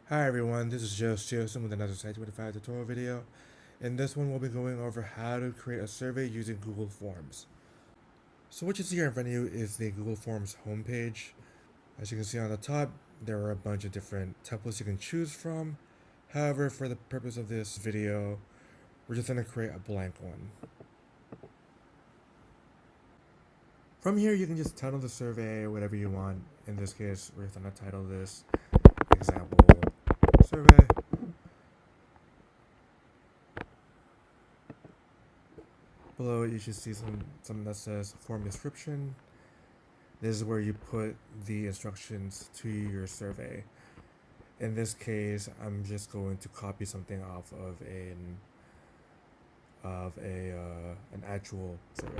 Hi everyone, this is Joe Steelson with another Site25 tutorial video. In this one, we'll be going over how to create a survey using Google Forms. So what you see here in front of you is the Google Forms homepage. As you can see on the top, there are a bunch of different templates you can choose from. However, for the purpose of this video, we're just going to create a blank one. From here, you can just title the survey whatever you want. In this case, we're just going to title this example survey. Below it, you should see something that says form description. This is where you put the instructions to your survey. In this case, I'm just going to copy something off of an actual survey.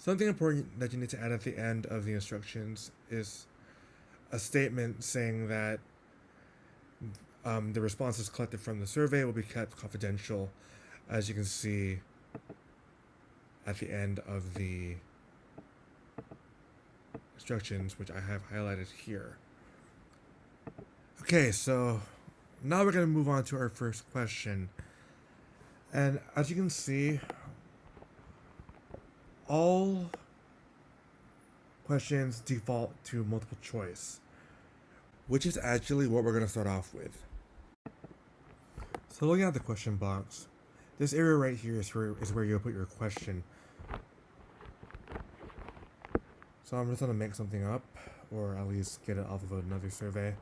Something important that you need to add at the end of the instructions is a statement saying that the responses collected from the survey will be kept confidential, as you can see at the end of the instructions, which I have highlighted here. Okay, so now we're going to move on to our first question. And as you can see, all questions default to multiple choice, which is actually what we're going to start off with. So looking at the question box, this area right here is where you'll put your question. So I'm just going to make something up, or at least get it off of another survey.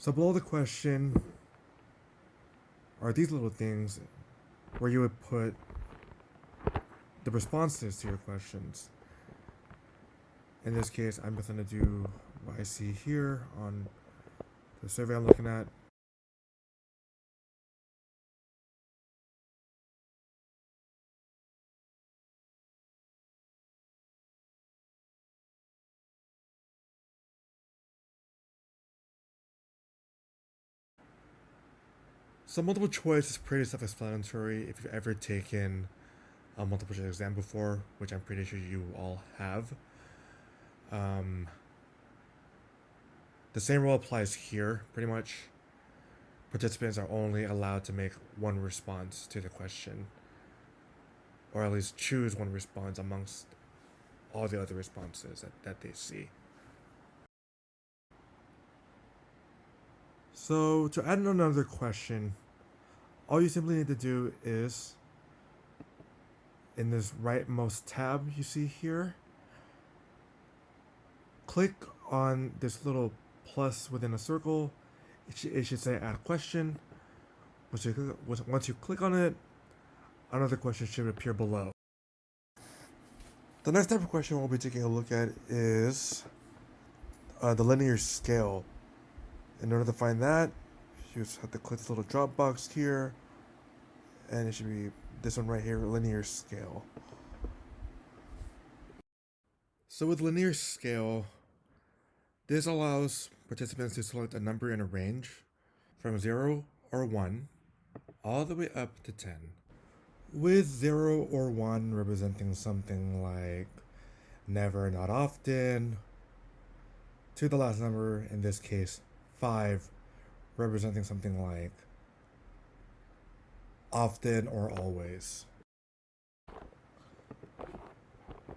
So below the question are these little things where you would put the responses to your questions. In this case, I'm just going to do what I see here on the survey I'm looking at. So multiple choice is pretty self-explanatory if you've ever taken a multiple choice exam before, which I'm pretty sure you all have. The same rule applies here, pretty much. Participants are only allowed to make one response to the question, or at least choose one response amongst all the other responses that they see. So to add another question, all you simply need to do is, in this rightmost tab you see here, click on this little plus within a circle. It should say add question. Once you click on it, another question should appear below. The next type of question we'll be taking a look at is the linear scale. In order to find that, you just have to click this little drop box here, and it should be this one right here, linear scale. So with linear scale, this allows participants to select a number in a range from 0 or 1 all the way up to 10, with 0 or 1 representing something like never, not often, to the last number, in this case 5, representing something like often or always.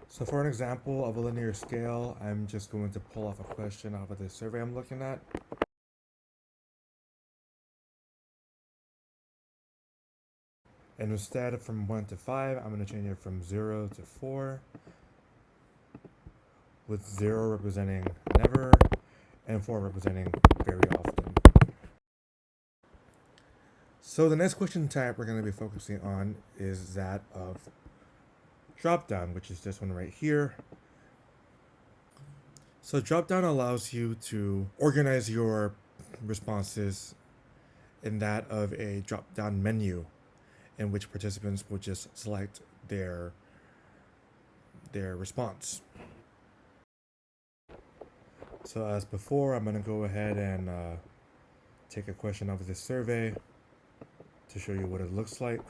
So for an example of a linear scale, I'm just going to pull off a question off of the survey I'm looking at. And instead of from 1 to 5, I'm going to change it from 0 to 4, with 0 representing never and 4 representing very often. So the next question type we're going to be focusing on is that of dropdown, which is this one right here. So drop down allows you to organize your responses in that of a drop down menu in which participants will just select their response. So as before, I'm gonna go ahead and take a question out of this survey to show you what it looks like.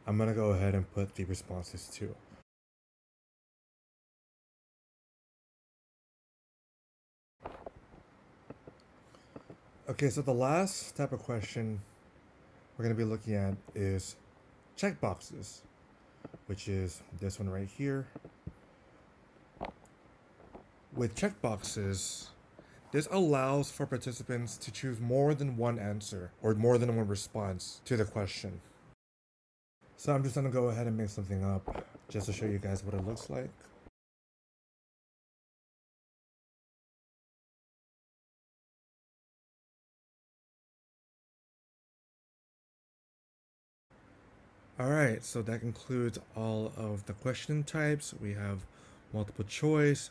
I'm gonna go ahead and put the responses too. Okay, so the last type of question we're gonna be looking at is checkboxes, which is this one right here. With checkboxes, this allows for participants to choose more than one answer or more than one response to the question. So I'm just gonna go ahead and make something up just to show you guys what it looks like. Alright, so that concludes all of the question types. We have multiple choice,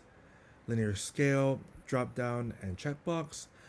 linear scale, drop down, and checkbox.